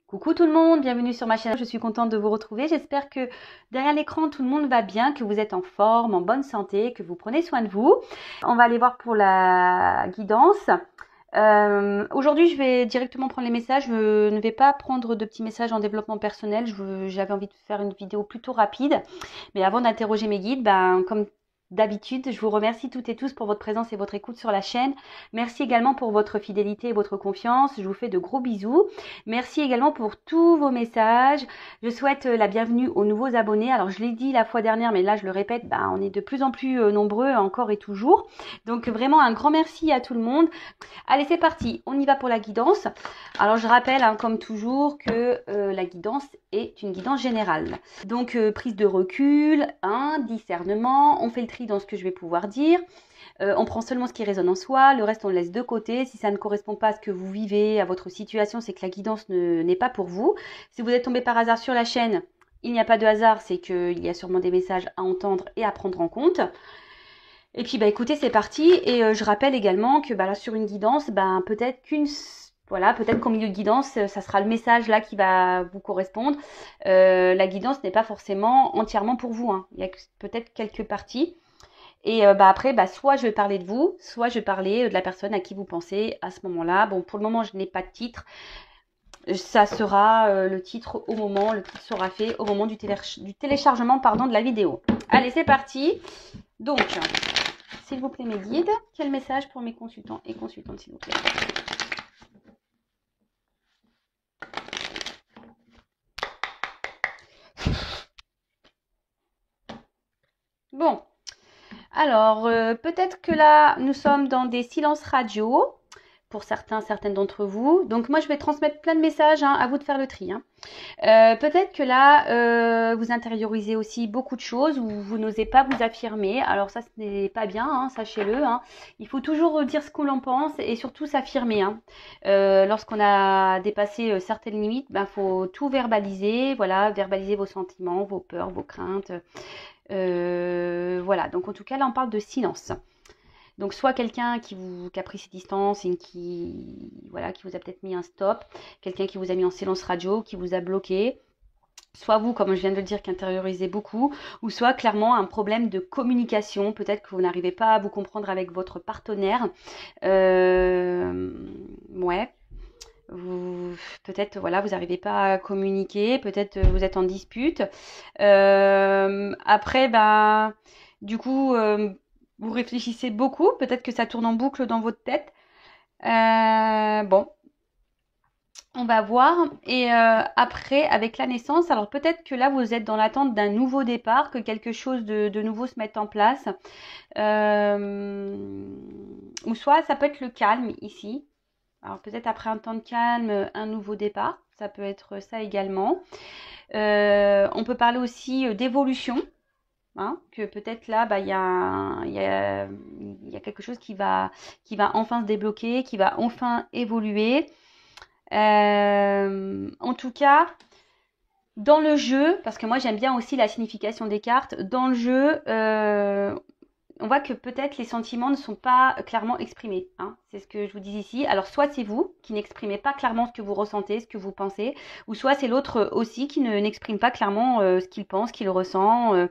Coucou tout le monde, bienvenue sur ma chaîne, je suis contente de vous retrouver. J'espère que derrière l'écran tout le monde va bien, que vous êtes en forme, en bonne santé, que vous prenez soin de vous. On va aller voir pour la guidance. Aujourd'hui je vais directement prendre les messages, je ne vais pas prendre de petits messages en développement personnel, j'avais envie de faire une vidéo plutôt rapide. Mais avant d'interroger mes guides, comme d'habitude, je vous remercie toutes et tous pour votre présence et votre écoute sur la chaîne. Merci également pour votre fidélité et votre confiance. Je vous fais de gros bisous. Merci également pour tous vos messages. Je souhaite la bienvenue aux nouveaux abonnés. Alors, je l'ai dit la fois dernière, mais là, je le répète, on est de plus en plus nombreux encore et toujours. Donc, vraiment un grand merci à tout le monde. Allez, c'est parti. On y va pour la guidance. Alors, je rappelle, comme toujours, que la guidance est une guidance générale. Donc, prise de recul, discernement. On fait le tri dans ce que je vais pouvoir dire. On prend seulement ce qui résonne en soi, le reste on le laisse de côté. Si ça ne correspond pas à ce que vous vivez, à votre situation, c'est que la guidance n'est pas pour vous. Si vous êtes tombé par hasard sur la chaîne, il n'y a pas de hasard, c'est qu'il y a sûrement des messages à entendre et à prendre en compte. Et puis écoutez, c'est parti. Et je rappelle également que là sur une guidance, peut-être qu'au milieu de guidance, ça sera le message là qui va vous correspondre. La guidance n'est pas forcément entièrement pour vous, Il y a peut-être quelques parties. Et après, soit je vais parler de vous, soit je vais parler de la personne à qui vous pensez à ce moment-là. Bon, pour le moment, je n'ai pas de titre. Ça sera le titre le titre sera fait au moment du téléchargement de la vidéo. Allez, c'est parti. Donc, s'il vous plaît, mes guides, quel message pour mes consultants et consultantes, s'il vous plaît? Bon. Alors, peut-être que là, nous sommes dans des silences radio, pour certaines d'entre vous. Donc, moi, je vais transmettre plein de messages, à vous de faire le tri. Peut-être que là, vous intériorisez aussi beaucoup de choses, ou vous n'osez pas vous affirmer. Alors ça, ce n'est pas bien, sachez-le. Il faut toujours dire ce qu'on en pense et surtout s'affirmer. Lorsqu'on a dépassé certaines limites, faut tout verbaliser. Voilà, verbaliser vos sentiments, vos peurs, vos craintes. Voilà, donc en tout cas là on parle de silence. Donc soit quelqu'un qui a pris ses distances et qui vous a peut-être mis un stop, quelqu'un qui vous a mis en silence radio, qui vous a bloqué, soit vous, comme je viens de le dire, qui intériorisez beaucoup, ou soit clairement un problème de communication, peut-être que vous n'arrivez pas à vous comprendre avec votre partenaire. Peut-être vous n'arrivez pas à communiquer, peut-être vous êtes en dispute. Après, du coup, vous réfléchissez beaucoup, peut-être que ça tourne en boucle dans votre tête. Bon, on va voir. Et après, avec la naissance, alors peut-être que là, vous êtes dans l'attente d'un nouveau départ, que quelque chose de nouveau se mette en place. Ou soit ça peut être le calme ici. Alors peut-être après un temps de calme, un nouveau départ, ça peut être ça également. On peut parler aussi d'évolution, que peut-être là, il y a quelque chose qui va enfin se débloquer, qui va enfin évoluer. En tout cas, dans le jeu, parce que moi j'aime bien aussi la signification des cartes, dans le jeu, on voit que peut-être les sentiments ne sont pas clairement exprimés. C'est ce que je vous dis ici. Alors, soit c'est vous qui n'exprimez pas clairement ce que vous ressentez, ce que vous pensez, ou soit c'est l'autre aussi qui n'exprime pas clairement ce qu'il pense, ce qu'il ressent.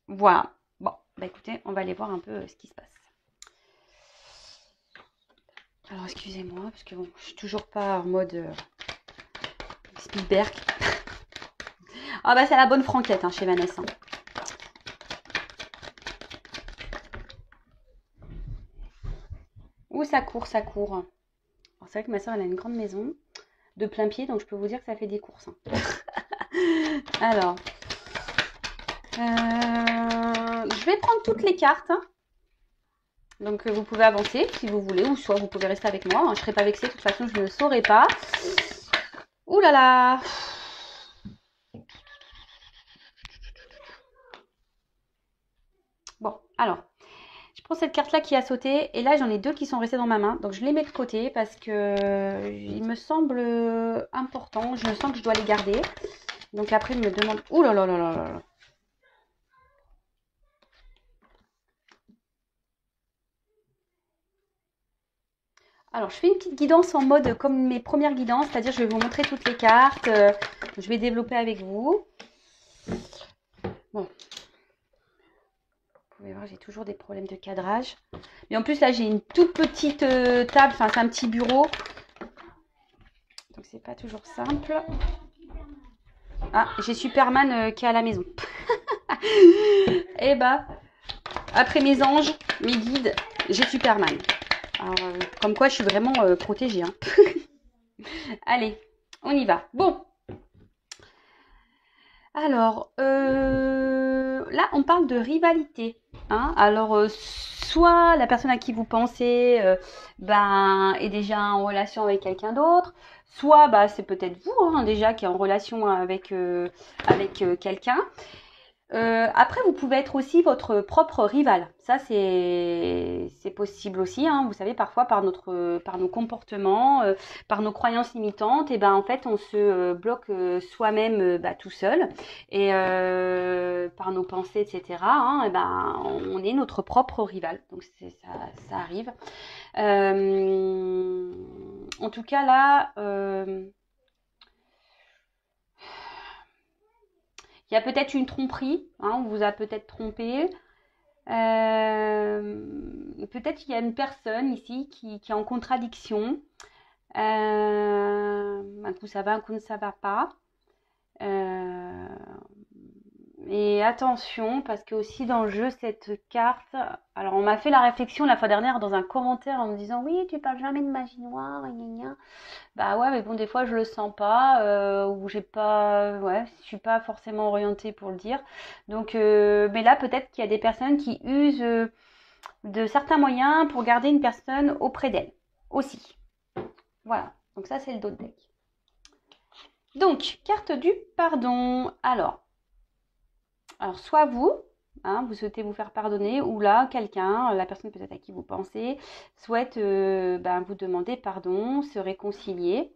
Voilà. Bon, écoutez, on va aller voir un peu ce qui se passe. Alors, excusez-moi, parce que je suis toujours pas en mode Spielberg. C'est la bonne franquette chez Vanessa. Ouh, ça court, ça court. Alors, c'est vrai que ma soeur, elle a une grande maison de plein pied, donc je peux vous dire que ça fait des courses. Alors, je vais prendre toutes les cartes. Donc, vous pouvez avancer si vous voulez, ou soit vous pouvez rester avec moi. Je ne serai pas vexée, de toute façon, je ne le saurai pas. Ouh là là! Bon, alors, je prends cette carte-là qui a sauté, et là, j'en ai deux qui sont restées dans ma main. Donc, je les mets de côté parce que il me semble important. Je sens que je dois les garder. Donc, après, il me demande... Ouh là là là là là! Alors, je fais une petite guidance en mode comme mes premières guidances, c'est-à-dire je vais vous montrer toutes les cartes, je vais développer avec vous. Bon, vous pouvez voir, j'ai toujours des problèmes de cadrage. Mais en plus, là, j'ai une toute petite table, enfin, c'est un petit bureau. Donc, c'est pas toujours simple. Ah, j'ai Superman qui est à la maison. Et bah, après mes anges, mes guides, j'ai Superman. Alors, comme quoi, je suis vraiment protégée. Hein. Allez, on y va. Bon. Alors, là, on parle de rivalité. Hein. Alors, soit la personne à qui vous pensez est déjà en relation avec quelqu'un d'autre, soit c'est peut-être vous déjà qui est en relation avec quelqu'un. Après, vous pouvez être aussi votre propre rival. Ça, c'est possible aussi. Hein. Vous savez, parfois, par nos comportements, par nos croyances limitantes, et en fait, on se bloque soi-même tout seul. Et par nos pensées, etc., hein, on est notre propre rival. Donc, ça arrive. En tout cas, là... il y a peut-être une tromperie, on vous a peut-être trompé. Peut-être qu'il y a une personne ici qui est en contradiction. Un coup ça va, un coup ça va pas. Et attention, parce que aussi dans le jeu, cette carte... Alors, on m'a fait la réflexion la fois dernière dans un commentaire en me disant « Oui, tu parles jamais de magie noire, gna gna. » Bah ouais, mais bon, des fois, je le sens pas, ou j'ai pas... Ouais, je suis pas forcément orientée pour le dire. Donc, mais là, peut-être qu'il y a des personnes qui usent de certains moyens pour garder une personne auprès d'elle, aussi. Voilà, donc ça, c'est le dos de deck. Donc, carte du pardon. Alors soit vous, vous souhaitez vous faire pardonner, ou là, quelqu'un, la personne peut-être à qui vous pensez, souhaite vous demander pardon, se réconcilier.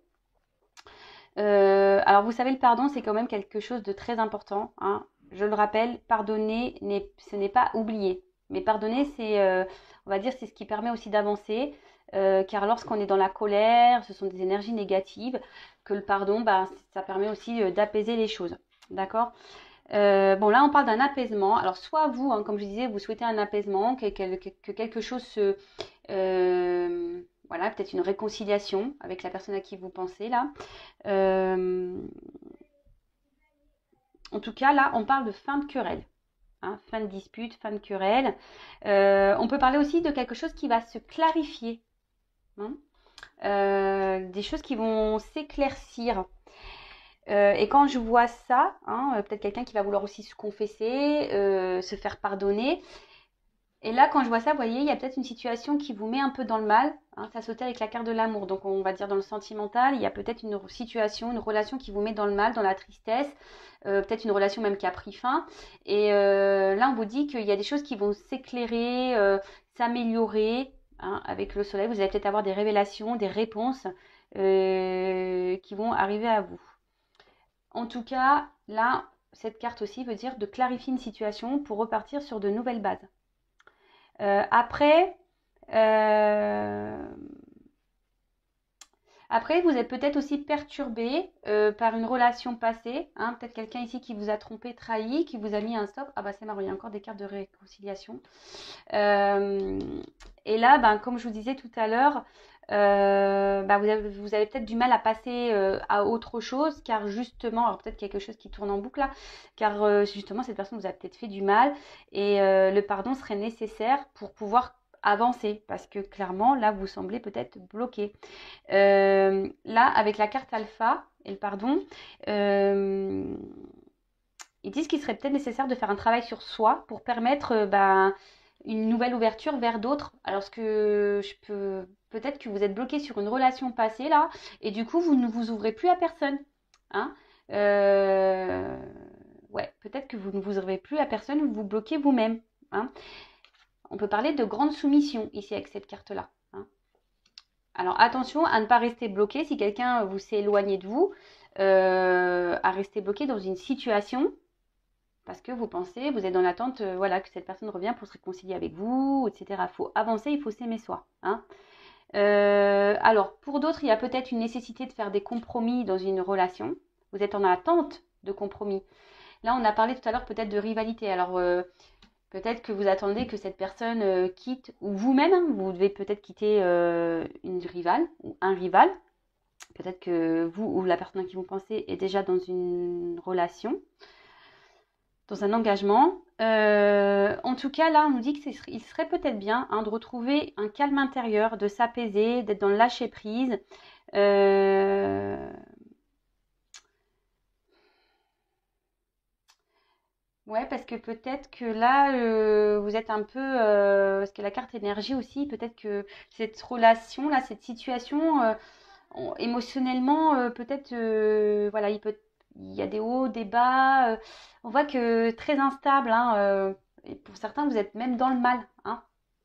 Alors, vous savez, le pardon, c'est quand même quelque chose de très important. Hein. Je le rappelle, pardonner, ce n'est pas oublier. Mais pardonner, on va dire, c'est ce qui permet aussi d'avancer. Car lorsqu'on est dans la colère, ce sont des énergies négatives, que le pardon, ça permet aussi d'apaiser les choses. D'accord ? Bon, là, on parle d'un apaisement. Alors, soit vous, comme je disais, vous souhaitez un apaisement, que quelque chose se... voilà, peut-être une réconciliation avec la personne à qui vous pensez, là. En tout cas, là, on parle de fin de querelle. Fin de dispute, fin de querelle. On peut parler aussi de quelque chose qui va se clarifier. Des choses qui vont s'éclaircir. Et quand je vois ça, peut-être quelqu'un qui va vouloir aussi se confesser, se faire pardonner. Et là, quand je vois ça, vous voyez, il y a peut-être une situation qui vous met un peu dans le mal. Ça sautait avec la carte de l'amour. Donc, on va dire dans le sentimental, il y a peut-être une situation, une relation qui vous met dans le mal, dans la tristesse. Peut-être une relation même qui a pris fin. Et là, on vous dit qu'il y a des choses qui vont s'éclairer, s'améliorer. Avec le soleil, vous allez peut-être avoir des révélations, des réponses qui vont arriver à vous. En tout cas, là, cette carte aussi veut dire de clarifier une situation pour repartir sur de nouvelles bases. Après, vous êtes peut-être aussi perturbé par une relation passée. Peut-être quelqu'un ici qui vous a trompé, trahi, qui vous a mis un stop. Ah c'est marrant, il y a encore des cartes de réconciliation. Et là, comme je vous disais tout à l'heure, vous avez peut-être du mal à passer à autre chose, car justement, alors peut-être quelque chose qui tourne en boucle là, car justement cette personne vous a peut-être fait du mal et le pardon serait nécessaire pour pouvoir avancer, parce que clairement là vous semblez peut-être bloqué. Là avec la carte alpha et le pardon, ils disent qu'il serait peut-être nécessaire de faire un travail sur soi pour permettre une nouvelle ouverture vers d'autres. Alors que peut-être que vous êtes bloqué sur une relation passée là, et du coup vous ne vous ouvrez plus à personne. Peut-être que vous ne vous ouvrez plus à personne, vous vous bloquez vous-même. On peut parler de grande soumission ici avec cette carte-là. Alors attention à ne pas rester bloqué si quelqu'un vous s'est éloigné de vous, à rester bloqué dans une situation parce que vous pensez, vous êtes dans l'attente que cette personne revient pour se réconcilier avec vous, etc. Il faut avancer, il faut s'aimer soi. Alors, pour d'autres, il y a peut-être une nécessité de faire des compromis dans une relation. Vous êtes en attente de compromis. Là, on a parlé tout à l'heure peut-être de rivalité. Alors, peut-être que vous attendez que cette personne quitte, ou vous-même, hein, vous devez peut-être quitter une rivale ou un rival. Peut-être que vous ou la personne à qui vous pensez est déjà dans une relation, dans un engagement. En tout cas, là, on nous dit qu'il serait peut-être bien hein, de retrouver un calme intérieur, de s'apaiser, d'être dans le lâcher-prise. Ouais, parce que peut-être que là, vous êtes un peu, parce que la carte énergie aussi, peut-être que cette relation là, cette situation, émotionnellement, peut-être, voilà, il y a des hauts, des bas. On voit que très instable, hein, et pour certains, vous êtes même dans le mal, hein,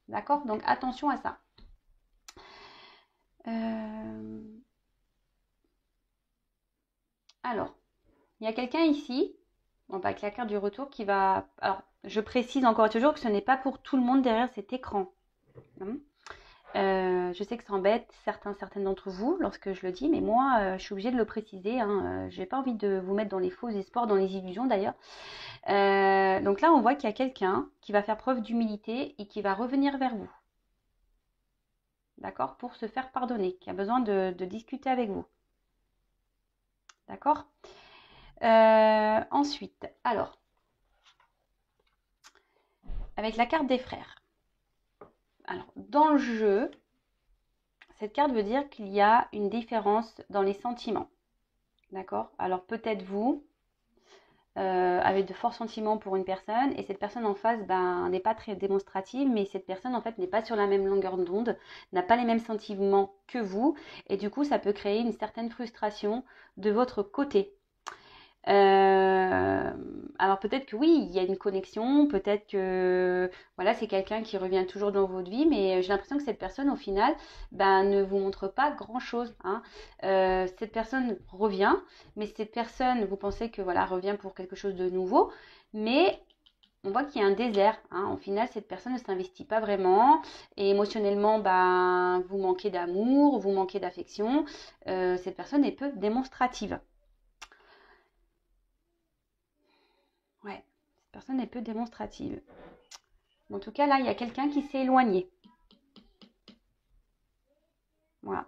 d'accord? Donc attention à ça. Euh, alors, il y a quelqu'un ici, bon, bah, avec la carte du retour qui va. Alors, je précise encore et toujours que ce n'est pas pour tout le monde derrière cet écran, hein. Je sais que ça embête certaines d'entre vous lorsque je le dis, mais moi, je suis obligée de le préciser, hein. J'ai pas envie de vous mettre dans les faux espoirs, dans les illusions d'ailleurs. Donc là, on voit qu'il y a quelqu'un qui va faire preuve d'humilité et qui va revenir vers vous, d'accord, pour se faire pardonner, qui a besoin de discuter avec vous, d'accord. Ensuite, alors, avec la carte des frères. Alors, dans le jeu, cette carte veut dire qu'il y a une différence dans les sentiments. D'accord? Alors peut-être vous avez de forts sentiments pour une personne et cette personne en face ben, n'est pas très démonstrative, mais cette personne en fait n'est pas sur la même longueur d'onde, n'a pas les mêmes sentiments que vous et du coup ça peut créer une certaine frustration de votre côté. Euh, alors peut-être que oui, il y a une connexion, peut-être que voilà, c'est quelqu'un qui revient toujours dans votre vie, mais j'ai l'impression que cette personne au final ben, ne vous montre pas grand-chose, hein. Cette personne revient, mais cette personne, vous pensez que voilà, revient pour quelque chose de nouveau, mais on voit qu'il y a un désert, hein. Au final, cette personne ne s'investit pas vraiment et émotionnellement, ben, vous manquez d'amour, vous manquez d'affection. Cette personne est peu démonstrative. Ouais, cette personne est peu démonstrative. En tout cas, là, il y a quelqu'un qui s'est éloigné. Voilà.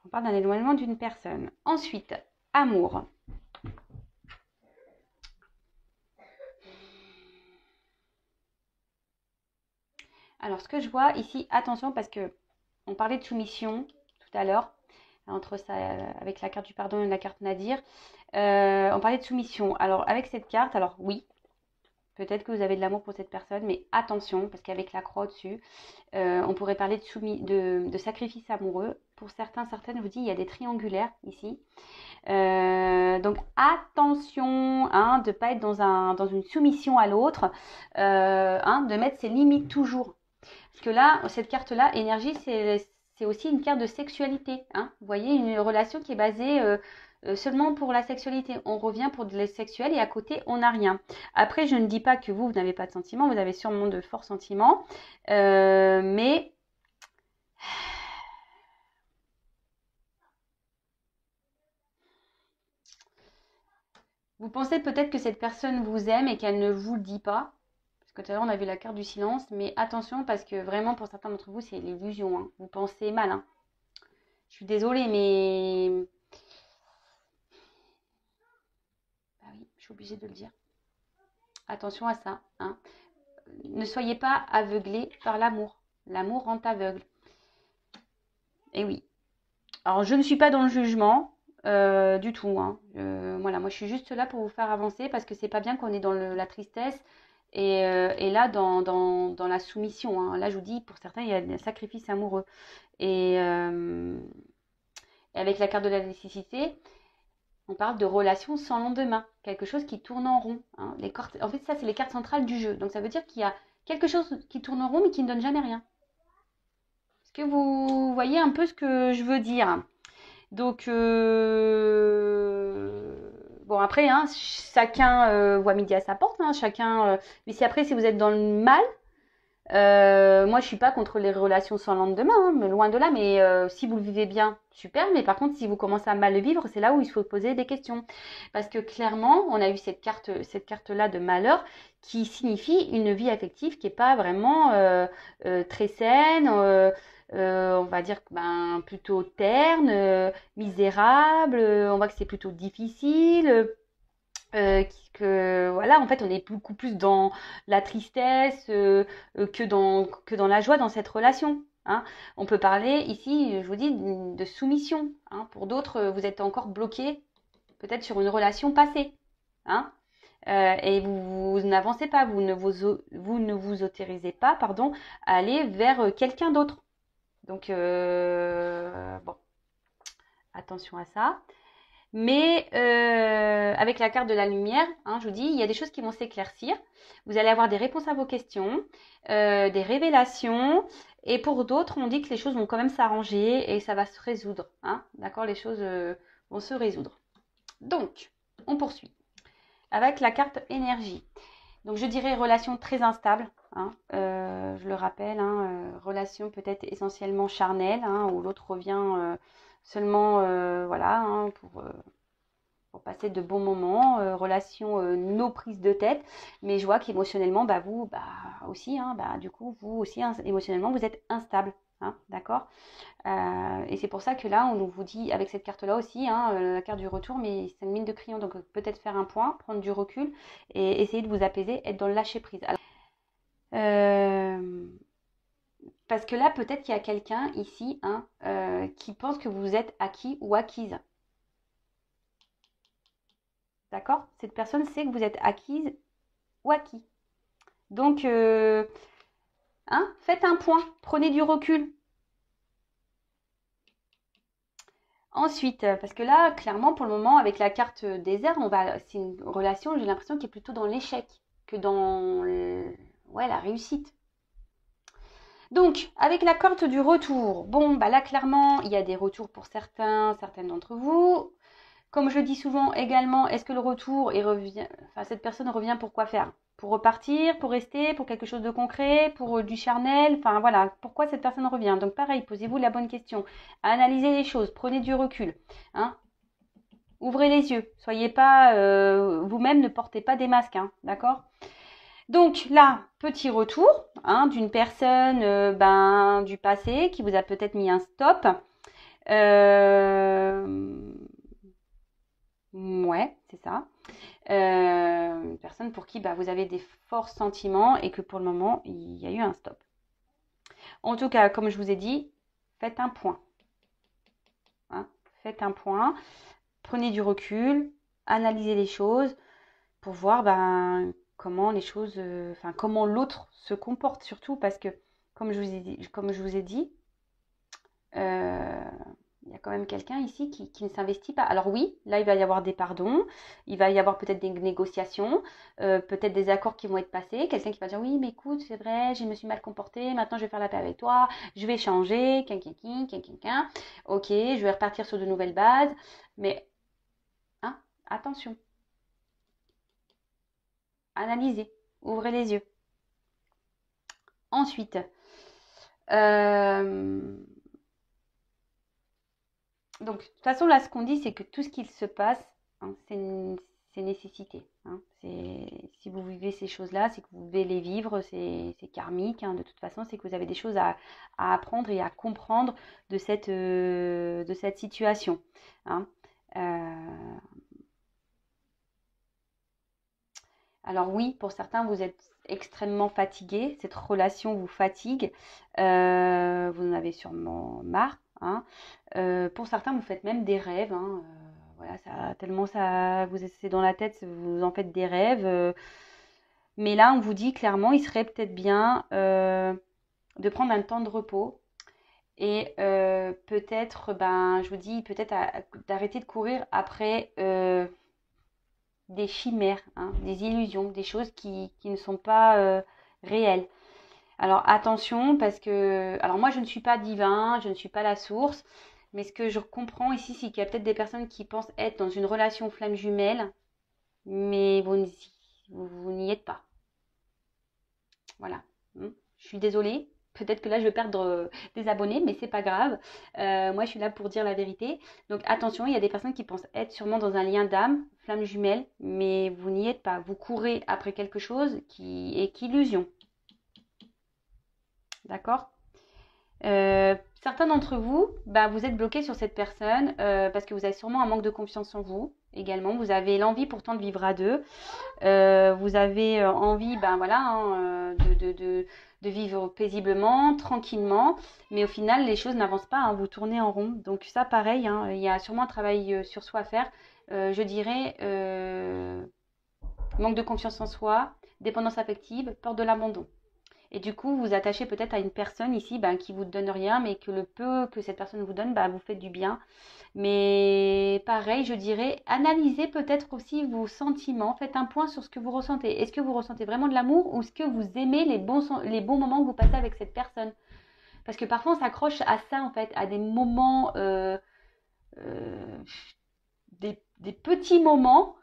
On parle d'un éloignement d'une personne. Ensuite, amour. Alors, ce que je vois ici, attention parce que on parlait de soumission tout à l'heure, entre ça, avec la carte du pardon et la carte Nadir. On parlait de soumission. Alors, avec cette carte, alors oui, peut-être que vous avez de l'amour pour cette personne, mais attention, parce qu'avec la croix au-dessus, on pourrait parler de sacrifice amoureux. Pour certaines, je vous dis, il y a des triangulaires ici. Donc attention hein, de ne pas être dans une soumission à l'autre, hein, de mettre ses limites toujours. Parce que là, cette carte-là, énergie, c'est aussi une carte de sexualité, hein. Vous voyez, une relation qui est basée seulement pour la sexualité. On revient pour de la sexuelle et à côté, on n'a rien. Après, je ne dis pas que vous n'avez pas de sentiments, vous avez sûrement de forts sentiments, mais vous pensez peut-être que cette personne vous aime et qu'elle ne vous le dit pas. Parce que tout à l'heure, on a vu la carte du silence. Mais attention, parce que vraiment, pour certains d'entre vous, c'est l'illusion, hein. Vous pensez mal, hein. Je suis désolée, mais... Bah oui, je suis obligée de le dire. Attention à ça, hein. Ne soyez pas aveuglés par l'amour. L'amour rend aveugle. Et oui. Alors, je ne suis pas dans le jugement du tout, hein. Voilà, moi, je suis juste là pour vous faire avancer parce que c'est pas bien qu'on est dans la tristesse et là, dans la soumission, hein. Là, je vous dis, pour certains, il y a des sacrifices amoureux. Et, et avec la carte de la nécessité, on parle de relations sans lendemain, quelque chose qui tourne en rond, hein. En fait, ça, c'est les cartes centrales du jeu. Donc, ça veut dire qu'il y a quelque chose qui tourne en rond mais qui ne donne jamais rien. Est-ce que vous voyez un peu ce que je veux dire? Donc, bon, après, hein, chacun voit midi à sa porte, hein, chacun. Mais si après, si vous êtes dans le mal, Moi, je suis pas contre les relations sans lendemain, hein, mais loin de là. Mais si vous le vivez bien, super. Mais par contre, si vous commencez à mal le vivre, c'est là où il faut poser des questions. Parce que clairement, on a eu cette carte-là de malheur qui signifie une vie affective qui est pas vraiment très saine. On va dire ben, plutôt terne, misérable. On voit que c'est plutôt difficile. Que voilà, en fait, on est beaucoup plus dans la tristesse que dans la joie dans cette relation. Hein. On peut parler ici, je vous dis, de soumission. Hein. Pour d'autres, vous êtes encore bloqué peut-être sur une relation passée. Hein. Et vous n'avancez pas, vous ne vous autorisez pas, pardon, à aller vers quelqu'un d'autre. Donc, bon, attention à ça. Mais avec la carte de la lumière, hein, je vous dis, il y a des choses qui vont s'éclaircir. Vous allez avoir des réponses à vos questions, des révélations. Et pour d'autres, on dit que les choses vont quand même s'arranger et ça va se résoudre. Hein, d'accord, les choses vont se résoudre. Donc, on poursuit avec la carte énergie. Donc, je dirais relation très instable. Hein, je le rappelle, hein, relation peut-être essentiellement charnelle, hein, où l'autre revient seulement voilà, hein, pour passer de bons moments, relation no prise de tête, mais je vois qu'émotionnellement, bah, vous aussi, hein, bah, du coup, vous aussi, hein, émotionnellement, vous êtes instable. Hein, d'accord. Et c'est pour ça que là, on vous dit, avec cette carte-là aussi, hein, la carte du retour, mais c'est une mine de crayon, donc peut-être faire un point, prendre du recul et essayer de vous apaiser, être dans le lâcher-prise. Alors, parce que là, peut-être qu'il y a quelqu'un ici hein, qui pense que vous êtes acquis ou acquise. D'accord. Cette personne sait que vous êtes acquise ou acquis. Donc, hein, faites un point, prenez du recul. Ensuite, parce que là, clairement, pour le moment, avec la carte désert, c'est une relation, j'ai l'impression, qui est plutôt dans l'échec que dans ouais, la réussite. Donc, avec la carte du retour, bon, bah là, clairement, il y a des retours pour certaines d'entre vous. Comme je le dis souvent également, est-ce que le retour, cette personne revient pour quoi faire? Pour repartir, pour rester, pour quelque chose de concret, pour du charnel, enfin voilà, pourquoi cette personne revient? Donc pareil, posez-vous la bonne question. Analysez les choses, prenez du recul. Hein. Ouvrez les yeux, soyez pas vous-même, ne portez pas des masques, hein, d'accord? Donc là, petit retour hein, d'une personne du passé qui vous a peut-être mis un stop. Ouais, c'est ça. Une personne pour qui vous avez des forts sentiments et que pour le moment, il y a eu un stop. En tout cas, comme je vous ai dit, faites un point. Hein, faites un point, prenez du recul, analysez les choses pour voir comment les choses, comment l'autre se comporte surtout parce que, comme je vous ai dit, il y a quand même quelqu'un ici qui ne s'investit pas. Alors oui, là, il va y avoir des pardons, il va y avoir peut-être des négociations, peut-être des accords qui vont être passés. Quelqu'un qui va dire, oui, mais écoute, c'est vrai, je me suis mal comportée, maintenant je vais faire la paix avec toi, je vais changer, ok, je vais repartir sur de nouvelles bases. Mais, hein, attention, analysez, ouvrez les yeux. Ensuite, donc, de toute façon, là, ce qu'on dit, c'est que tout ce qu'il se passe, hein, c'est nécessité. Hein. Si vous vivez ces choses-là, c'est que vous devez les vivre, c'est karmique. Hein. De toute façon, c'est que vous avez des choses à apprendre et à comprendre de cette situation. Hein. Alors oui, pour certains, vous êtes extrêmement fatigué. Cette relation vous fatigue. Vous en avez sûrement marre. Hein. Pour certains, vous faites même des rêves. Hein. Voilà, tellement ça vous c'est dans la tête, vous en faites des rêves. Mais là, on vous dit clairement, il serait peut-être bien de prendre un temps de repos. Et peut-être, je vous dis, peut-être d'arrêter de courir après des chimères, hein, des illusions, des choses qui ne sont pas réelles. Alors attention parce que, alors moi je ne suis pas divin, je ne suis pas la source, mais ce que je comprends ici, c'est qu'il y a peut-être des personnes qui pensent être dans une relation flamme jumelle, mais vous n'y êtes pas. Voilà. Je suis désolée. Peut-être que là, je vais perdre des abonnés, mais c'est pas grave. Moi, je suis là pour dire la vérité. Donc, attention, il y a des personnes qui pensent être sûrement dans un lien d'âme, flamme jumelle, mais vous n'y êtes pas. Vous courez après quelque chose qui est qu'illusion. D'accord? Certains d'entre vous, bah, vous êtes bloqués sur cette personne parce que vous avez sûrement un manque de confiance en vous également. Vous avez l'envie pourtant de vivre à deux. Vous avez envie, ben voilà, hein, de vivre paisiblement, tranquillement, mais au final, les choses n'avancent pas, hein, vous tournez en rond. Donc ça, pareil, hein, il y a sûrement un travail sur soi à faire. Je dirais manque de confiance en soi, dépendance affective, peur de l'abandon. Et du coup, vous attachez peut-être à une personne ici ben, qui vous donne rien, mais que le peu que cette personne vous donne, ben, vous fait du bien. Mais pareil, je dirais, analysez peut-être aussi vos sentiments. Faites un point sur ce que vous ressentez. Est-ce que vous ressentez vraiment de l'amour ou est-ce que vous aimez les bons moments que vous passez avec cette personne? Parce que parfois, on s'accroche à ça, en fait, à des moments, euh, des petits moments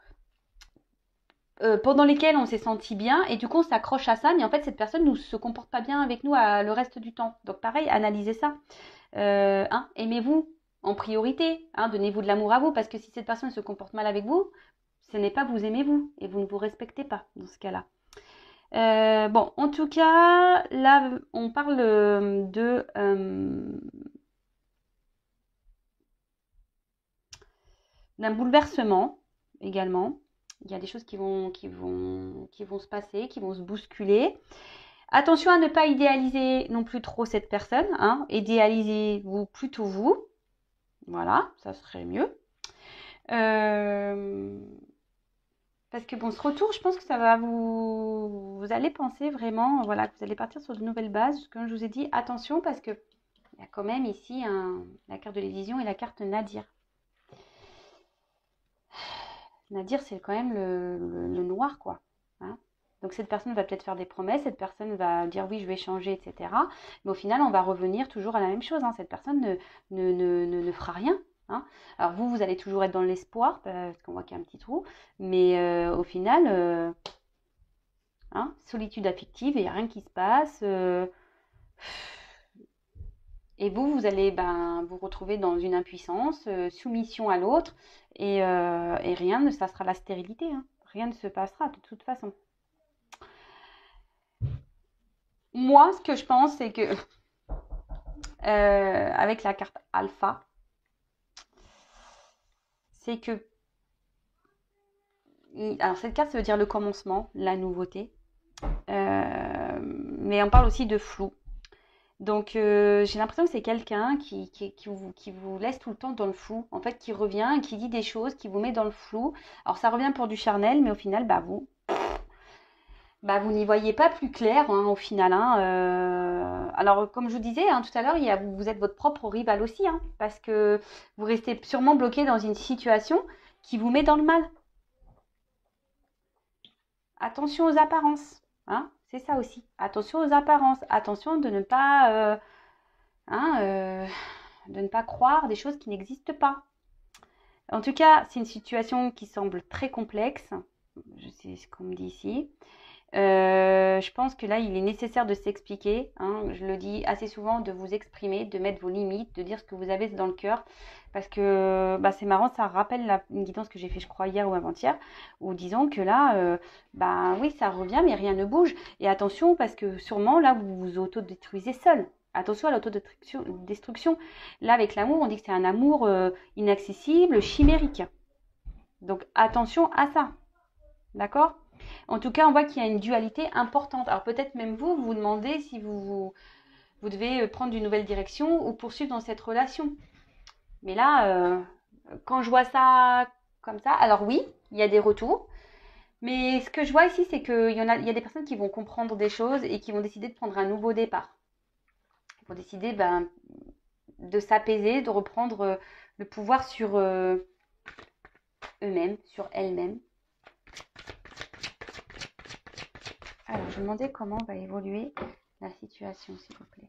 pendant lesquels on s'est senti bien et du coup on s'accroche à ça, mais en fait cette personne ne se comporte pas bien avec nous le reste du temps. Donc pareil, analysez ça. Hein, aimez-vous en priorité, hein, donnez-vous de l'amour à vous, parce que si cette personne se comporte mal avec vous, ce n'est pas vous aimez vous et vous ne vous respectez pas dans ce cas-là. Bon, en tout cas, là on parle d'un bouleversement également. Il y a des choses qui vont se passer, qui vont se bousculer. Attention à ne pas idéaliser non plus trop cette personne. Hein. Idéalisez-vous plutôt vous. Voilà, ça serait mieux. Parce que bon, ce retour, je pense que ça va vous allez penser vraiment, voilà, que vous allez partir sur de nouvelles bases. Comme je vous ai dit, attention parce que il y a quand même ici la carte de l'évision et la carte Nadir. Nadir, c'est quand même le noir, quoi. Hein. Donc cette personne va peut-être faire des promesses, cette personne va dire oui, je vais changer, etc. Mais au final, on va revenir toujours à la même chose. Hein. Cette personne ne fera rien. Hein. Alors vous allez toujours être dans l'espoir, parce qu'on voit qu'il y a un petit trou. Mais au final, hein, solitude affective, il n'y a rien qui se passe. Et vous allez vous retrouver dans une impuissance, soumission à l'autre, et rien, ça sera la stérilité. Hein. Rien ne se passera de toute façon. Moi, ce que je pense, c'est que avec la carte alpha, c'est que alors cette carte, ça veut dire le commencement, la nouveauté, mais on parle aussi de flou. Donc j'ai l'impression que c'est quelqu'un qui vous laisse tout le temps dans le flou, en fait, qui revient, qui dit des choses, qui vous met dans le flou. Alors ça revient pour du charnel, mais au final, vous n'y voyez pas plus clair hein, au final. Hein, alors, comme je vous disais hein, tout à l'heure, vous êtes votre propre rival aussi, hein, parce que vous restez sûrement bloqué dans une situation qui vous met dans le mal. Attention aux apparences, hein, c'est ça aussi. Attention aux apparences. Attention hein, de ne pas croire des choses qui n'existent pas. En tout cas, c'est une situation qui semble très complexe. Je sais ce qu'on me dit ici. Je pense que là, il est nécessaire de s'expliquer. Hein, je le dis assez souvent, de vous exprimer, de mettre vos limites, de dire ce que vous avez dans le cœur. Parce que c'est marrant, ça rappelle une guidance que j'ai fait, je crois, hier ou avant-hier, où disons que là, oui, ça revient, mais rien ne bouge. Et attention, parce que sûrement, là, vous vous autodétruisez seul. Attention à l'autodestruction. Là, avec l'amour, on dit que c'est un amour inaccessible, chimérique. Donc, attention à ça. D'accord ? En tout cas, on voit qu'il y a une dualité importante. Alors peut-être même vous vous demandez si vous devez prendre une nouvelle direction ou poursuivre dans cette relation. Mais là, quand je vois ça comme ça, alors oui, il y a des retours. Mais ce que je vois ici, c'est qu'il y a des personnes qui vont comprendre des choses et qui vont décider de prendre un nouveau départ. Ils vont décider de s'apaiser, de reprendre le pouvoir sur eux-mêmes, sur elles-mêmes. Alors, je me demandais comment va évoluer la situation, s'il vous plaît.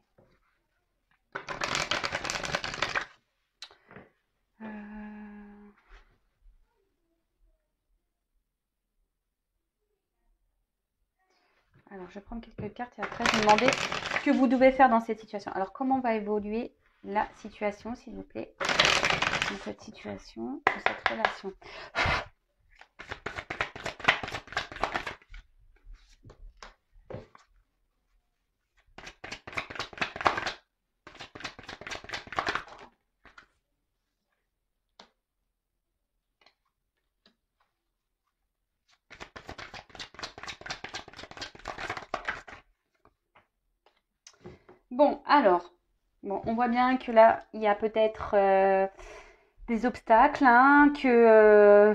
Alors, je vais prendre quelques cartes et après, je vais demander ce que vous devez faire dans cette situation. Alors, comment va évoluer la situation, s'il vous plaît, dans cette situation, dans cette relation? Bon, alors, bon, on voit bien que là, il y a peut-être des obstacles, hein, que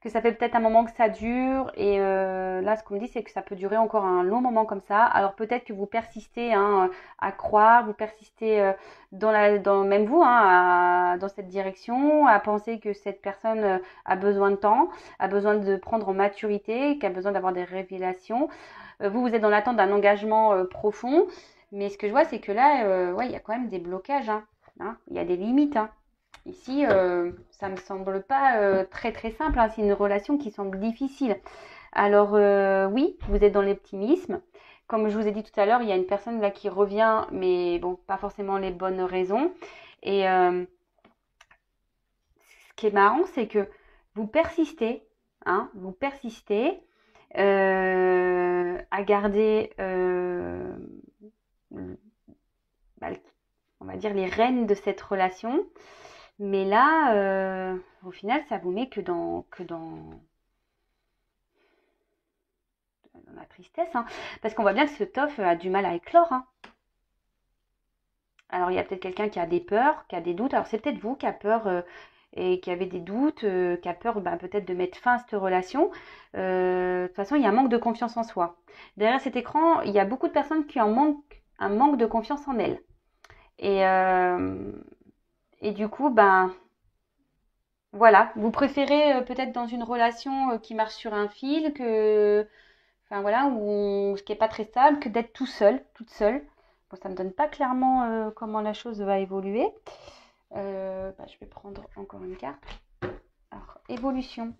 ça fait peut-être un moment que ça dure. Et là, ce qu'on me dit, c'est que ça peut durer encore un long moment comme ça. Alors peut-être que vous persistez, hein, à croire, vous persistez même vous, hein, dans cette direction, à penser que cette personne a besoin de temps, a besoin de prendre en maturité, qui a besoin d'avoir des révélations. Vous êtes dans l'attente d'un engagement profond. Mais ce que je vois, c'est que là, ouais, il y a quand même des blocages, hein, hein, il y a des limites, hein. Ici, ça me semble pas très très simple, hein. C'est une relation qui semble difficile. Alors oui, vous êtes dans l'optimisme. Comme je vous ai dit tout à l'heure, il y a une personne là qui revient, mais bon, pas forcément les bonnes raisons. Et ce qui est marrant, c'est que vous persistez, hein, vous persistez à garder, bah, on va dire, les rênes de cette relation. Mais là, au final, ça vous met dans la tristesse, hein. Parce qu'on voit bien que ce TOF a du mal à éclore, hein. Alors, il y a peut-être quelqu'un qui a des peurs, qui a des doutes. Alors, c'est peut-être vous qui a peur et qui avez des doutes, qui a peur peut-être de mettre fin à cette relation. De toute façon, il y a un manque de confiance en soi. Derrière cet écran, il y a beaucoup de personnes qui un manque de confiance en elles. Et, euh, et du coup, voilà, vous préférez peut-être dans une relation qui marche sur un fil, enfin voilà, ce qui n'est pas très stable, que d'être tout seul, toute seule. Bon, ça ne me donne pas clairement comment la chose va évoluer. Je vais prendre encore une carte. Alors, évolution.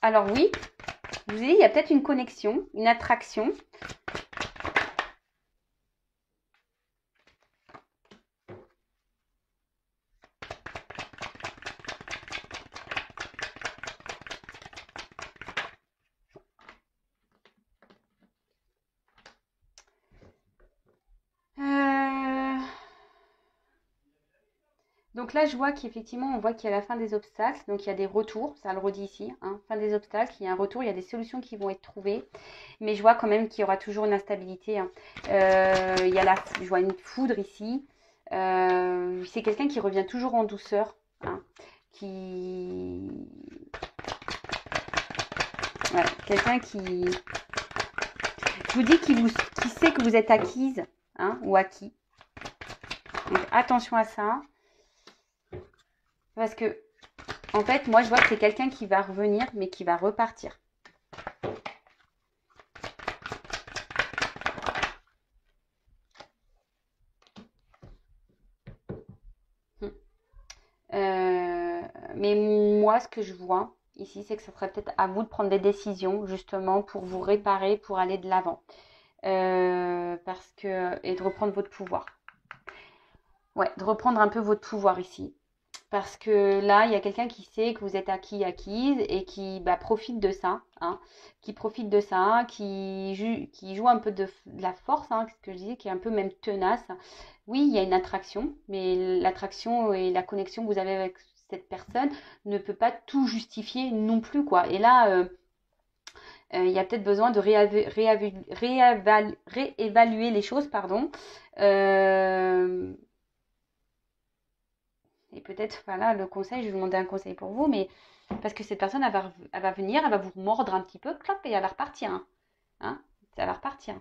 Alors oui, je vous ai dit, il y a peut-être une connexion, une attraction. Donc là, je vois qu'effectivement, on voit qu'il y a la fin des obstacles. Donc il y a des retours, ça le redit ici, hein, fin des obstacles, il y a un retour, il y a des solutions qui vont être trouvées. Mais je vois quand même qu'il y aura toujours une instabilité, hein. Je vois une foudre ici. C'est quelqu'un qui revient toujours en douceur, hein, qui... Ouais, quelqu'un qui... Je vous dis qui sait que vous êtes acquise, hein, ou acquis. Donc attention à ça. Parce que, en fait, moi, je vois que c'est quelqu'un qui va revenir, mais qui va repartir. Mais moi, ce que je vois ici, c'est que ça serait peut-être à vous de prendre des décisions, justement, pour vous réparer, pour aller de l'avant. Et de reprendre votre pouvoir. Ouais, de reprendre un peu votre pouvoir ici. Parce que là, il y a quelqu'un qui sait que vous êtes acquise et qui profite de ça, hein, qui profite de ça, qui joue un peu de la force, hein, ce que je disais, qui est un peu même tenace. Oui, il y a une attraction, mais l'attraction et la connexion que vous avez avec cette personne ne peut pas tout justifier non plus, quoi. Et là, il y a peut-être besoin de réévaluer les choses, pardon. Euh, Et peut-être, voilà, le conseil, je vais vous demander un conseil pour vous, mais parce que cette personne, elle va venir, elle va vous mordre un petit peu, clap, et elle va repartir, hein. Hein, ça va repartir.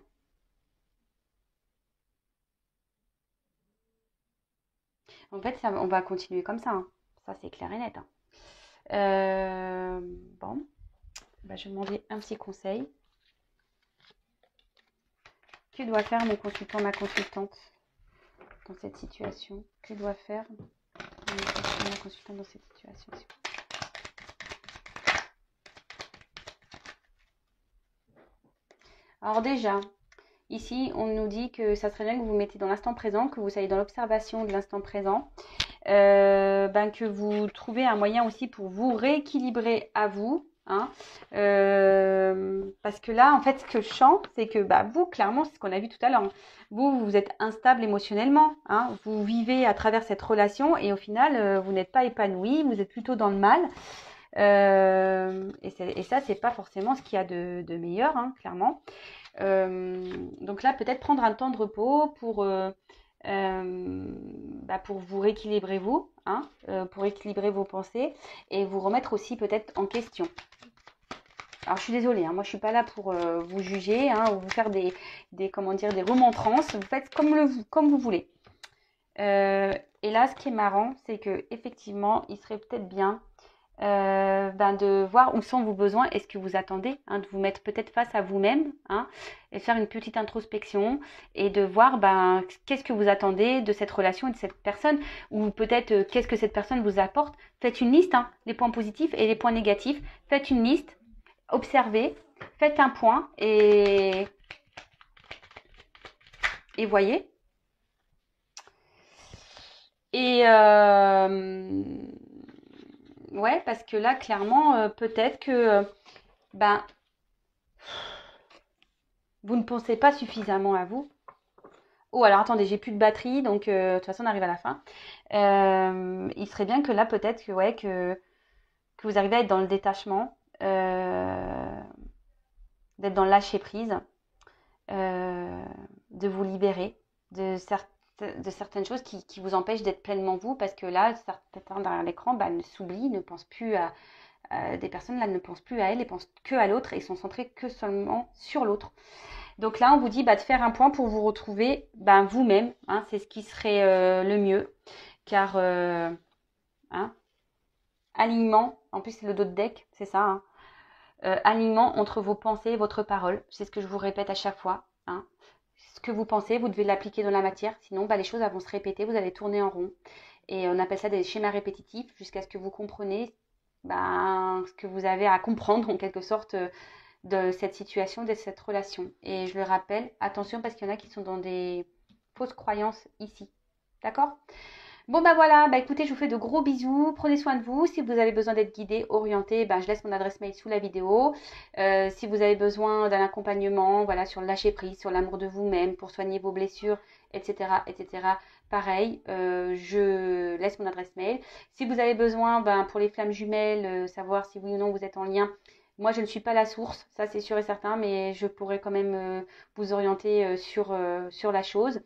En fait, on va continuer comme ça, hein. Ça, c'est clair et net, hein. Euh, bon, je vais demander un petit conseil. Que doit faire mon consultant, ma consultante? dans cette situation? Que doit faire la consultante dans cette situation? Alors déjà, ici, on nous dit que ça serait bien que vous vous mettez dans l'instant présent, que vous soyez dans l'observation de l'instant présent, que vous trouvez un moyen aussi pour vous rééquilibrer à vous. Hein, parce que là, en fait, ce que je sens, c'est que vous, clairement, c'est ce qu'on a vu tout à l'heure. Hein, vous êtes instable émotionnellement. Hein, vous vivez à travers cette relation et au final, vous n'êtes pas épanoui, vous êtes plutôt dans le mal. Et ça, c'est pas forcément ce qu'il y a de meilleur, hein, clairement. Donc là, peut-être prendre un temps de repos pour vous rééquilibrer vous, hein, pour équilibrer vos pensées et vous remettre aussi peut-être en question. Alors je suis désolée, hein, moi je suis pas là pour vous juger, hein, ou vous faire des remontrances. Vous faites comme vous voulez. Et là, ce qui est marrant, c'est que effectivement, il serait peut-être bien de voir où sont vos besoins et ce que vous attendez, hein, de vous mettre peut-être face à vous-même, hein, et faire une petite introspection et de voir qu'est-ce que vous attendez de cette relation et de cette personne, ou peut-être qu'est-ce que cette personne vous apporte. Faites une liste, hein, les points positifs et les points négatifs. Faites une liste, observez, faites un point et voyez. Et ouais, parce que là, clairement, peut-être que vous ne pensez pas suffisamment à vous. Oh, alors attendez, j'ai plus de batterie, donc de toute façon, on arrive à la fin. Il serait bien que là, peut-être que vous arrivez à être dans le détachement, d'être dans le lâcher-prise, de vous libérer de certaines choses qui vous empêchent d'être pleinement vous, parce que là, certains derrière l'écran ne s'oublient, ne pensent plus à des personnes là ne pensent plus à elles, elles pensent que à l'autre et sont centrées que seulement sur l'autre. Donc là, on vous dit de faire un point pour vous retrouver vous-même, hein, c'est ce qui serait le mieux, car alignement, en plus c'est le dos de deck, c'est ça, hein, alignement entre vos pensées et votre parole, c'est ce que je vous répète à chaque fois. Hein. Ce que vous pensez, vous devez l'appliquer dans la matière, sinon les choses vont se répéter, vous allez tourner en rond. Et on appelle ça des schémas répétitifs jusqu'à ce que vous compreniez ce que vous avez à comprendre en quelque sorte de cette situation, de cette relation. Et je le rappelle, attention parce qu'il y en a qui sont dans des fausses croyances ici. D'accord ? Bon voilà, écoutez, je vous fais de gros bisous, prenez soin de vous. Si vous avez besoin d'être guidé, orienté, je laisse mon adresse mail sous la vidéo. Si vous avez besoin d'un accompagnement, sur le lâcher prise, sur l'amour de vous-même, pour soigner vos blessures, etc., pareil, je laisse mon adresse mail. Si vous avez besoin, pour les flammes jumelles, savoir si oui ou non vous êtes en lien, moi, je ne suis pas la source, ça c'est sûr et certain, mais je pourrais quand même vous orienter sur la chose.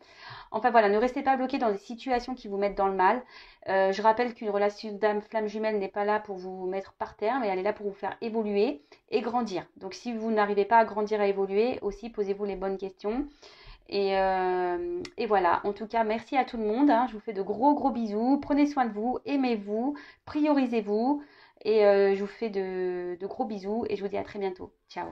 Enfin voilà, ne restez pas bloqué dans des situations qui vous mettent dans le mal. Je rappelle qu'une relation d'âme-flamme jumelle n'est pas là pour vous mettre par terre, mais elle est là pour vous faire évoluer et grandir. Donc si vous n'arrivez pas à grandir, à évoluer, aussi posez-vous les bonnes questions. Et voilà, en tout cas, merci à tout le monde. Hein. Je vous fais de gros bisous. Prenez soin de vous, aimez-vous, priorisez-vous. Et je vous fais de gros bisous et je vous dis à très bientôt. Ciao.